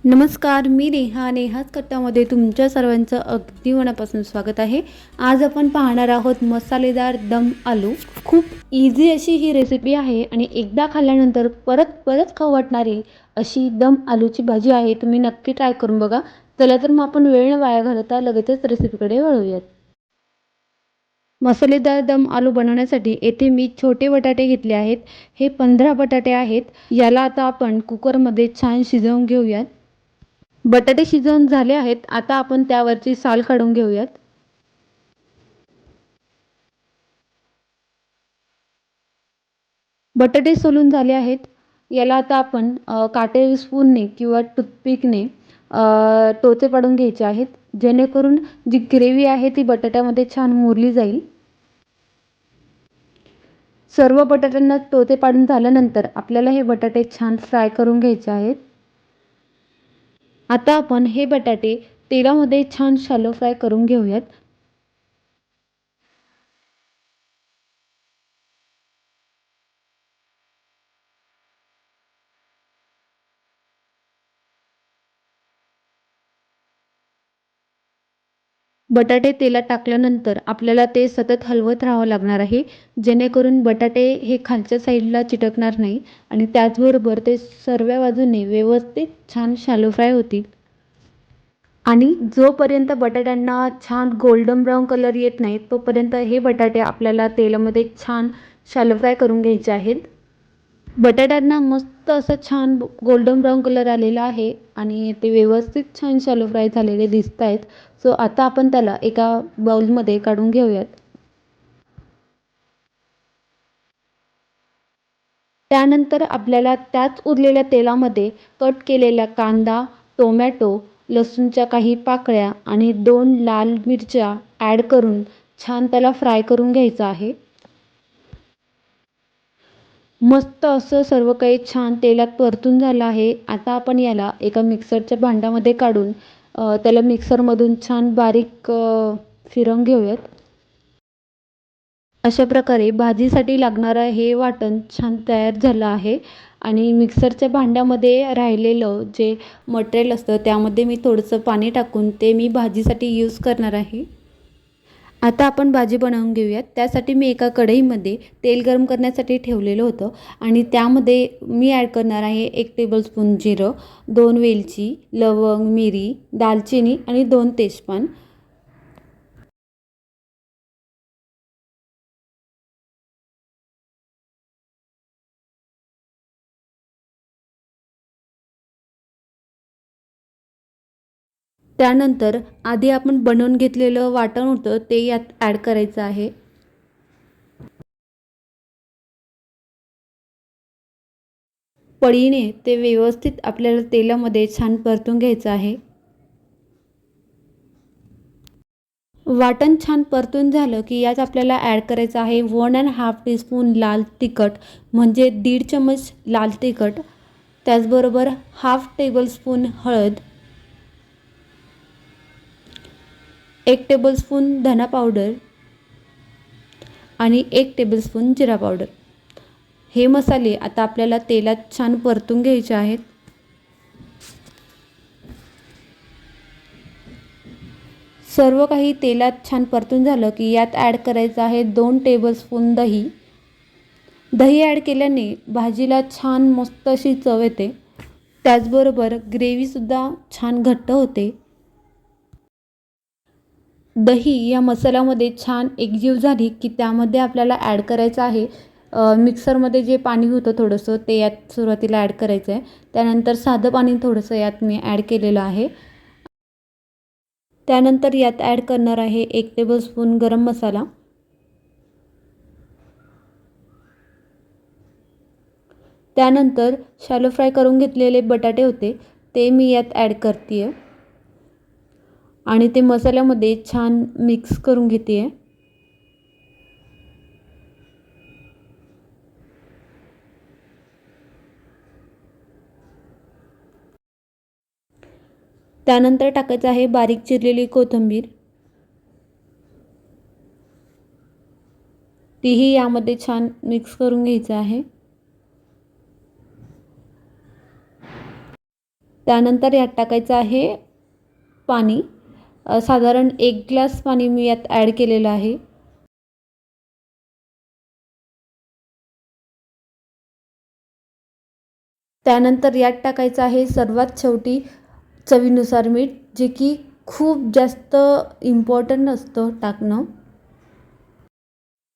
नमस्कार, मी नेहाच कट्टामध्ये तुमच्या सर्वांचं अगदी मनापासून स्वागत आहे. आज आपण पाहणार आहोत मसालेदार दम आलू. खूप इझी अशी ही रेसिपी आहे आणि एकदा खाल्ल्यानंतर परत परत खाऊ वाटणारी अशी दम आलूची भाजी आहे. तुम्ही नक्की ट्राय करून बघा. चला तर मग आपण वेळ न वाया घालवता लगेचच रेसिपीकडे वळूयात. मसालेदार दम आलू बनवण्यासाठी येथे मी छोटे बटाटे घेतले आहेत. हे 15 बटाटे आहेत. याला आता आपण कुकरमध्ये छान शिजवून घेऊयात. बटाटे शिजवून झाले आहेत. आता आपण त्यावरची साल काढून घेऊयात. बटाटे सोलून झाले आहेत. याला आता आपण काटेरी स्पूनने किंवा टूथपिकने टोचे पाडून घ्यायचे आहेत, जेणेकरून जी ग्रेव्ही आहे ती बटाट्यामध्ये छान मुरली जाईल. सर्व बटाट्यांना टोचे पाडून झाल्यानंतर आपल्याला हे बटाटे छान फ्राय करून घ्यायचे आहेत. आता आपण हे बटाटे तेलामध्ये छान शॅलो फ्राय करून घेऊयात. बटाटे तेलात टाकल्यानंतर आपल्याला ते सतत हलवत राहावं लागणार आहे, जेणेकरून बटाटे हे खालच्या साईडला चिटकणार नाही आणि त्याचबरोबर ते सर्व बाजूने व्यवस्थित छान शॅलो फ्राय होतील. आणि जोपर्यंत बटाट्यांना छान गोल्डन ब्राऊन कलर येत नाही तोपर्यंत हे बटाटे आपल्याला तेलामध्ये छान शॅलो फ्राय करून घ्यायचे आहेत. बटाट्यांना मस्त असं छान गोल्डन ब्राऊन कलर आलेला आहे आणि ते व्यवस्थित छान शॅलो फ्राय झालेले दिसत आहेत. सो आता आपण त्याला एका बाउलमध्ये काढून घेऊयात. त्यानंतर आपल्याला त्याच उरलेल्या तेलामध्ये कट केलेला कांदा, टोमॅटो, लसूणच्या काही पाकळ्या आणि 2 लाल मिरच्या ॲड करून छान त्याला फ्राय करून घ्यायचं आहे. मस्त असं सर्व काही छान तेलात परतून झालं आहे. आता आपण याला एका मिक्सरच्या भांड्यामध्ये काढून त्याला मिक्सरमधून छान बारीक फिरवून घेऊयात. अशा प्रकारे भाजीसाठी लागणारं हे वाटण छान तयार झालं आहे आणि मिक्सरच्या भांड्यामध्ये राहिलेलं जे मटेरियल असतं त्यामध्ये मी थोडंसं पाणी टाकून ते मी भाजीसाठी यूज करणार आहे. आता आपण भाजी बनवून घेऊयात. त्यासाठी मी एका कढईमध्ये तेल गरम करण्यासाठी ठेवलेलं होतं आणि त्यामध्ये मी ॲड करणार आहे 1 टेबलस्पून जिरं, 2 वेलची, लवंग, मिरी, दालचिनी आणि 2 तेजपान. त्यानंतर आधी आपण बनवून घेतलेलं वाटण होतं ते यात ॲड करायचं आहे. पळीने ते व्यवस्थित आपल्याला तेलामध्ये छान परतून घ्यायचं आहे. वाटण छान परतून झालं की यात आपल्याला ॲड करायचं आहे 1½ टीस्पून लाल तिखट, म्हणजे 1.5 चमच लाल तिखट. त्याचबरोबर ½ टेबलस्पून हळद, 1 टेबलस्पून धना पावडर आणि 1 टेबलस्पून जिरा पावडर. हे मसाले आता आपल्याला तेलात छान परतून घ्यायचे आहेत. सर्व काही तेलात छान परतून झालं की यात ॲड करायचं आहे 2 टेबलस्पून दही. दही ॲड केल्याने भाजीला छान मस्त अशी चव येते. त्याचबरोबर ग्रेव्हीसुद्धा छान घट्ट होते. दही या मसाल्यामध्ये छान एकजीव झाली की त्यामध्ये आपल्याला ॲड करायचं आहे मिक्सरमध्ये जे पाणी होतं थोडंसं ते यात सुरुवातीला ॲड करायचं आहे. त्यानंतर साधं पाणी थोडंसं यात मी ॲड केलेलं आहे. त्यानंतर यात ॲड करणार आहे 1 टेबलस्पून गरम मसाला. त्यानंतर शॅलो फ्राय करून घेतलेले बटाटे होते ते मी यात ॲड करते आहे आणि ते मसाल्यामध्ये छान मिक्स करून घेते आहे. त्यानंतर टाकायचं आहे बारीक चिरलेली कोथिंबीर. तीही यामध्ये छान मिक्स करून घ्यायचं आहे. त्यानंतर यात टाकायचं आहे पाणी. साधारण 1 ग्लास पाणी मी यात ॲड केलेलं आहे. त्यानंतर यात टाकायचं आहे सर्वात शेवटी चवीनुसार मीठ, जे की खूप जास्त इम्पॉर्टंट असतं टाकणं.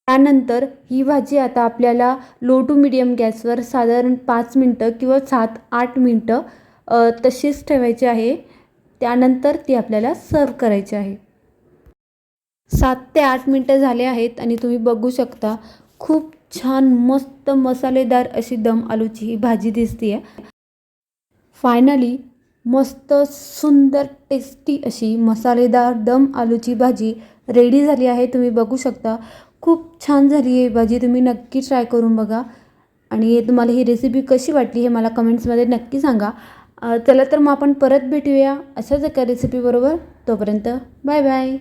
त्यानंतर ही भाजी आता आपल्याला लो टू मीडियम गॅसवर साधारण 5 मिनटं किंवा 7-8 मिनटं तशीच ठेवायची आहे. त्यानंतर ती आपल्याला सर्व करायची आहे. 7 ते 8 मिनटं झाले आहेत आणि तुम्ही बघू शकता खूप छान मस्त मसालेदार अशी दम आलूची ही भाजी दिसते आहे. फायनली मस्त सुंदर टेस्टी अशी मसालेदार दम आलूची भाजी रेडी झाली आहे. तुम्ही बघू शकता खूप छान झाली आहे भाजी. तुम्ही नक्की ट्राय करून बघा आणि तुम्हाला ही रेसिपी कशी वाटली हे मला कमेंट्समध्ये नक्की सांगा. चला तर मग आपण परत भेटूया अशाच एका रेसिपीबरोबर. तोपर्यंत बाय बाय.